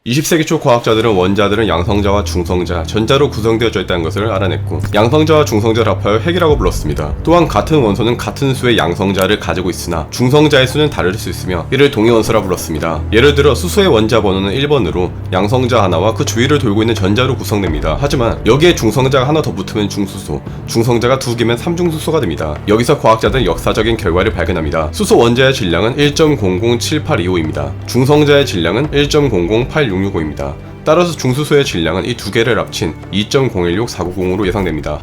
20세기 초 과학자들은 원자들은 양성자와 중성자, 전자로 구성되어져 있다는 것을 알아냈고 양성자와 중성자를 합하여 핵이라고 불렀습니다. 또한 같은 원소는 같은 수의 양성자를 가지고 있으나 중성자의 수는 다를 수 있으며 이를 동위원소라 불렀습니다. 예를 들어 수소의 원자 번호는 1번으로 양성자 하나와 그 주위를 돌고 있는 전자로 구성됩니다. 하지만 여기에 중성자가 하나 더 붙으면 중수소, 중성자가 2개면 3중수소가 됩니다. 여기서 과학자들은 역사적인 결과를 발견합니다. 수소 원자의 질량은 1.007825입니다. 중성자의 질량은 1.008665입니다. 따라서 중수소의 질량은 이 두 개를 합친 2.016490으로 예상됩니다.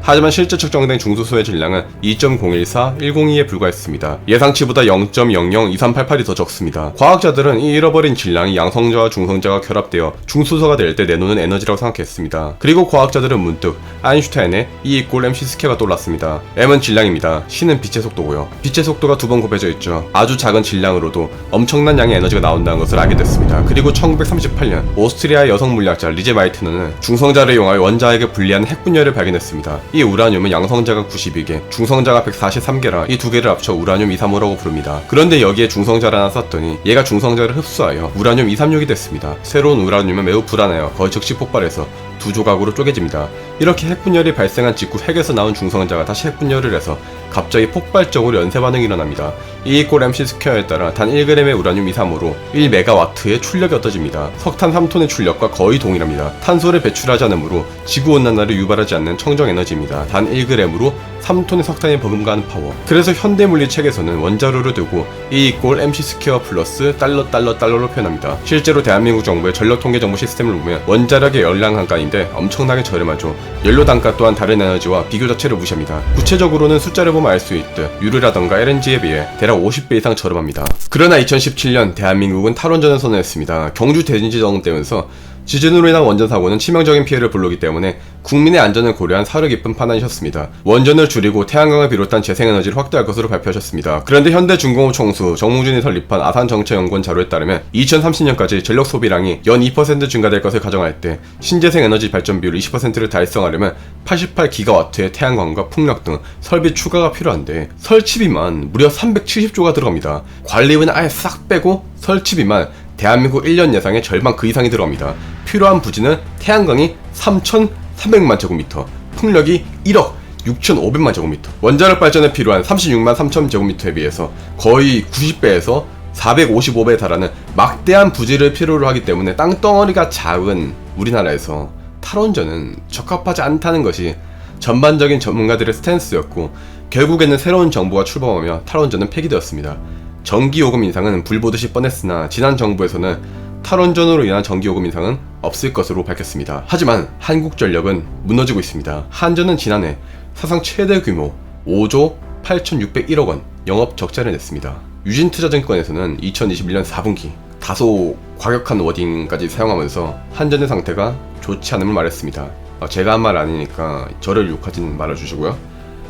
하지만 실제 측정된 중수소의 질량은 2.014102에 불과했습니다. 예상치보다 0.002388이 더 적습니다. 과학자들은 이 잃어버린 질량이 양성자와 중성자가 결합되어 중수소가 될 때 내놓는 에너지라고 생각했습니다. 그리고 과학자들은 문득 아인슈타인의 E = mc2가 떠올랐습니다. m은 질량입니다. c는 빛의 속도고요. 빛의 속도가 두 번 곱해져 있죠. 아주 작은 질량으로도 엄청난 양의 에너지가 나온다는 것을 알게 됐습니다. 그리고 1938년 오스트리아의 여성 물리학자 리제 마이트너는 중성자를 이용하여 원자에게 분리하는 핵분열을 발견했습니다. 이 우라늄은 양성자가 92개, 중성자가 143개라 이 두 개를 합쳐 우라늄 235라고 부릅니다. 그런데 여기에 중성자를 하나 쐈더니 얘가 중성자를 흡수하여 우라늄 236이 됐습니다. 새로운 우라늄은 매우 불안해요. 거의 즉시 폭발해서 두 조각으로 쪼개집니다. 이렇게 핵분열이 발생한 직후 핵에서 나온 중성자가 다시 핵분열을 해서 갑자기 폭발적으로 연쇄 반응이 일어납니다. E = mc2에 따라 단 1g의 우라늄 235로 1메가와트의 출력이 얻어집니다. 석탄 3톤의 출력과 거의 동일합니다. 탄소를 배출하지 않으므로 지구온난화를 유발하지 않는 청정 에너지입니다. 단 1g으로 3톤의 석탄이 버금가는 파워. 그래서 현대물리 책에서는 원자로를 두고 E = mc2 플러스 달러로 표현합니다. 실제로 대한민국 정부의 전력통계정보 시스템을 보면 원자력의 열량 단가인데 엄청나게 저렴하죠. 연료 단가 또한 다른 에너지와 비교 자체를 무시합니다. 구체적으로는 숫자를 보면 알 수 있듯 유류라던가 LNG에 비해 대략 50배 이상 저렴합니다. 그러나 2017년 대한민국은 탈원전을 선언했습니다. 경주 대진지 정되면서 지진으로 인한 원전 사고는 치명적인 피해를 불러오기 때문에 국민의 안전을 고려한 사려 깊은 판단이셨습니다. 원전을 줄이고 태양광을 비롯한 재생에너지를 확대할 것으로 발표하셨습니다. 그런데 현대중공업 총수 정몽준이 설립한 아산정책연구원 자료에 따르면 2030년까지 전력 소비량이 연 2% 증가될 것을 가정할 때 신재생에너지 발전 비율 20%를 달성하려면 88기가와트의 태양광과 풍력 등 설비 추가가 필요한데 설치비만 무려 370조가 들어갑니다. 관리비는 아예 싹 빼고 설치비만 대한민국 1년 예상의 절반 그 이상이 들어갑니다. 필요한 부지는 태양광이 3,300만 제곱미터, 풍력이 1억 6,500만 제곱미터, 원자력 발전에 필요한 36만 3천 제곱미터에 비해서 거의 90배에서 455배에 달하는 막대한 부지를 필요로 하기 때문에 땅덩어리가 작은 우리나라에서 탈원전은 적합하지 않다는 것이 전반적인 전문가들의 스탠스였고 결국에는 새로운 정부가 출범하며 탈원전은 폐기되었습니다. 전기요금 인상은 불보듯이 뻔했으나 지난 정부에서는 탈원전으로 인한 전기요금 인상은 없을 것으로 밝혔습니다. 하지만 한국전력은 무너지고 있습니다. 한전은 지난해 사상 최대 규모 5조 8,601억 원 영업 적자를 냈습니다. 유진투자증권에서는 2021년 4분기 다소 과격한 워딩까지 사용하면서 한전의 상태가 좋지 않음을 말했습니다. 제가 한 말 아니니까 저를 욕하지는 말아주시고요.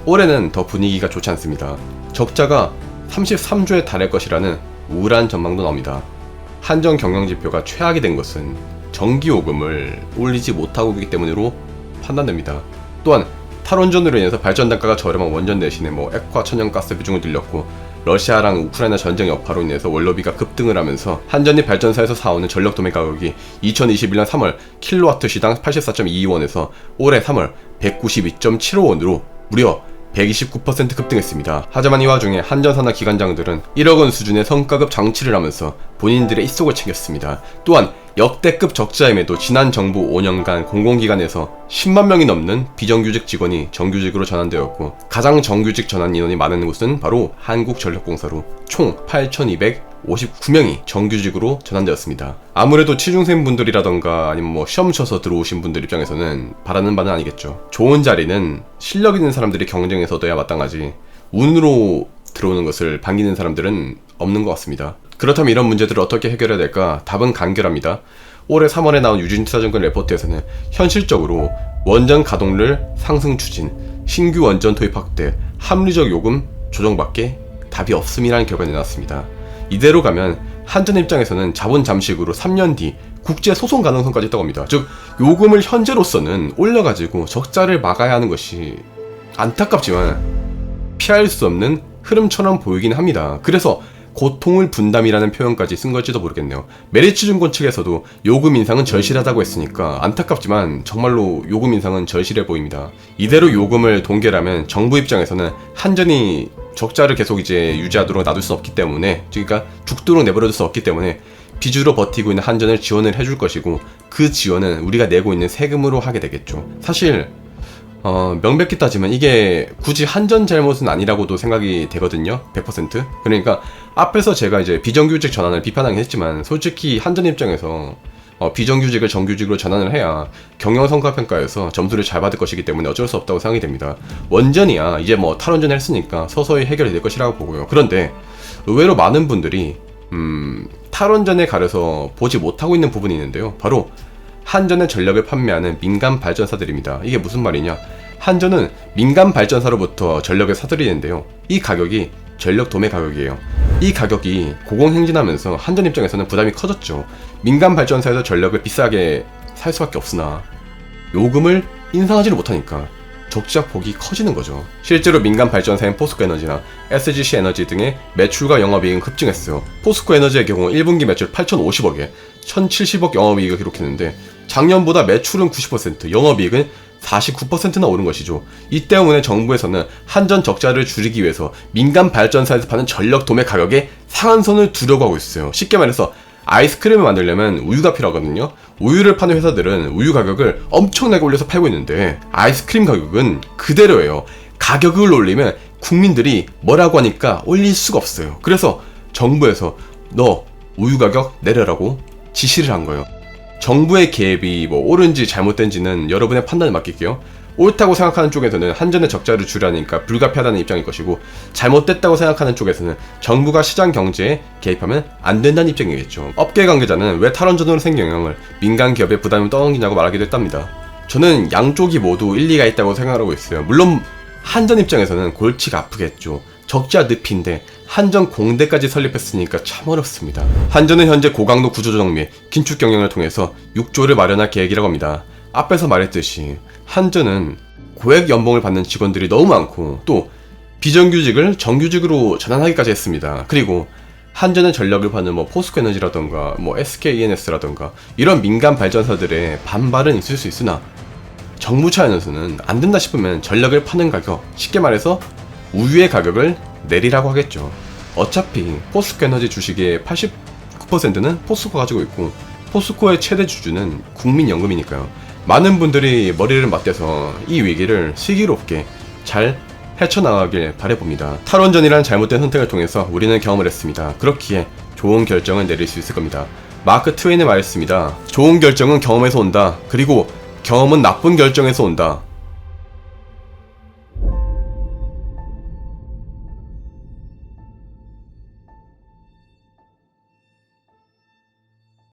올해는 더 분위기가 좋지 않습니다. 적자가 33조에 달할 것이라는 우울한 전망도 나옵니다. 한전 경영지표가 최악이 된 것은 전기요금을 올리지 못하고 있기 때문으로 판단됩니다. 또한 탈원전으로 인해서 발전 단가가 저렴한 원전 대신에 액화 천연가스 비중을 늘렸고 러시아랑 우크라이나 전쟁 여파로 인해서 원료비가 급등을 하면서 한전이 발전사에서 사오는 전력 도매 가격이 2021년 3월 킬로와트 시당 84.22원에서 올해 3월 192.75원으로 무려 129% 급등했습니다. 하지만 이 와중에 한전사나 기관장들은 1억 원 수준의 성과급 장치를 하면서 본인들의 입속을 챙겼습니다. 또한 역대급 적자임에도 지난 정부 5년간 공공기관에서 10만 명이 넘는 비정규직 직원이 정규직으로 전환되었고 가장 정규직 전환 인원이 많은 곳은 바로 한국전력공사로 총 8,259명이 정규직으로 전환되었습니다. 아무래도 취중생분들이라던가 아니면 시험 쳐서 들어오신 분들 입장에서는 바라는 바는 아니겠죠. 좋은 자리는 실력 있는 사람들이 경쟁에서 얻어야 마땅하지 운으로 들어오는 것을 반기는 사람들은 없는 것 같습니다. 그렇다면 이런 문제들을 어떻게 해결해야 될까? 답은 간결합니다. 올해 3월에 나온 유진투자증권 레포트에서는 현실적으로 원전 가동률 상승 추진, 신규 원전 도입 확대, 합리적 요금 조정밖에 답이 없음이라는 결과가 내놨습니다. 이대로 가면 한전 입장에서는 자본 잠식으로 3년 뒤 국제 소송 가능성까지 있다고 합니다. 즉 요금을 현재로서는 올려가지고 적자를 막아야 하는 것이 안타깝지만 피할 수 없는 흐름처럼 보이긴 합니다. 그래서 고통을 분담이라는 표현까지 쓴 걸지도 모르겠네요. 메리츠증권 측에서도 요금 인상은 절실하다고 했으니까 안타깝지만 정말로 요금 인상은 절실해 보입니다. 이대로 요금을 동결하면 정부 입장에서는 한전이 적자를 계속 이제 유지하도록 놔둘 수 없기 때문에, 그러니까 죽도록 내버려둘 수 없기 때문에 빚으로 버티고 있는 한전을 지원을 해줄 것이고, 그 지원은 우리가 내고 있는 세금으로 하게 되겠죠. 사실 명백히 따지면 이게 굳이 한전 잘못은 아니라고도 생각이 되거든요. 100%. 그러니까 앞에서 제가 이제 비정규직 전환을 비판하긴 했지만, 솔직히 한전 입장에서 비정규직을 정규직으로 전환을 해야 경영성과평가에서 점수를 잘 받을 것이기 때문에 어쩔 수 없다고 생각이 됩니다. 원전이야 이제 뭐 탈원전을 했으니까 서서히 해결이 될 것이라고 보고요. 그런데 의외로 많은 분들이 탈원전에 가려서 보지 못하고 있는 부분이 있는데요. 바로 한전의 전력을 판매하는 민간 발전사들입니다. 이게 무슨 말이냐? 한전은 민간 발전사로부터 전력을 사들이는데요. 이 가격이 전력 도매 가격이에요. 이 가격이 고공행진하면서 한전 입장에서는 부담이 커졌죠. 민간 발전사에서 전력을 비싸게 살 수밖에 없으나 요금을 인상하지를 못하니까 적자폭이 커지는 거죠. 실제로 민간 발전사인 포스코에너지나 SGC 에너지 등의 매출과 영업이익은 급증했어요. 포스코에너지의 경우 1분기 매출 8,050억에 1,070억 영업이익을 기록했는데, 작년보다 매출은 90%, 영업이익은 49%나 오른 것이죠. 이 때문에 정부에서는 한전 적자를 줄이기 위해서 민간 발전사에서 파는 전력 도매 가격에 상한선을 두려고 하고 있어요. 쉽게 말해서 아이스크림을 만들려면 우유가 필요하거든요. 우유를 파는 회사들은 우유 가격을 엄청나게 올려서 팔고 있는데, 아이스크림 가격은 그대로예요. 가격을 올리면 국민들이 뭐라고 하니까 올릴 수가 없어요. 그래서 정부에서 너 우유 가격 내려라고 지시를 한 거예요. 정부의 개입이 뭐 옳은지 잘못된지는 여러분의 판단에 맡길게요. 옳다고 생각하는 쪽에서는 한전의 적자를 줄이라니까 불가피하다는 입장일 것이고, 잘못됐다고 생각하는 쪽에서는 정부가 시장 경제에 개입하면 안 된다는 입장이겠죠. 업계 관계자는 왜 탈원전으로 생긴 영향을 민간 기업에 부담을 떠넘기냐고 말하기도 했답니다. 저는 양쪽이 모두 일리가 있다고 생각하고 있어요. 물론 한전 입장에서는 골치가 아프겠죠. 적자 늪인데 한전 공대까지 설립했으니까 참 어렵습니다. 한전은 현재 고강도 구조조정 및 긴축 경영을 통해서 6조를 마련할 계획이라고 합니다. 앞에서 말했듯이 한전은 고액 연봉을 받는 직원들이 너무 많고, 또 비정규직을 정규직으로 전환하기까지 했습니다. 그리고 한전의 전력을 파는 뭐 포스코에너지라던가 뭐 SKENS라던가 이런 민간 발전사들의 반발은 있을 수 있으나, 정부 차원에서는 안 된다 싶으면 전력을 파는 가격, 쉽게 말해서 우유의 가격을 내리라고 하겠죠. 어차피 포스코에너지 주식의 89%는 포스코가 가지고 있고, 포스코의 최대 주주는 국민연금이니까요. 많은 분들이 머리를 맞대서 이 위기를 슬기롭게 잘 헤쳐나가길 바라봅니다. 탈원전이란 잘못된 선택을 통해서 우리는 경험을 했습니다. 그렇기에 좋은 결정을 내릴 수 있을 겁니다. 마크 트웨인의 말했습니다. 좋은 결정은 경험에서 온다. 그리고 경험은 나쁜 결정에서 온다.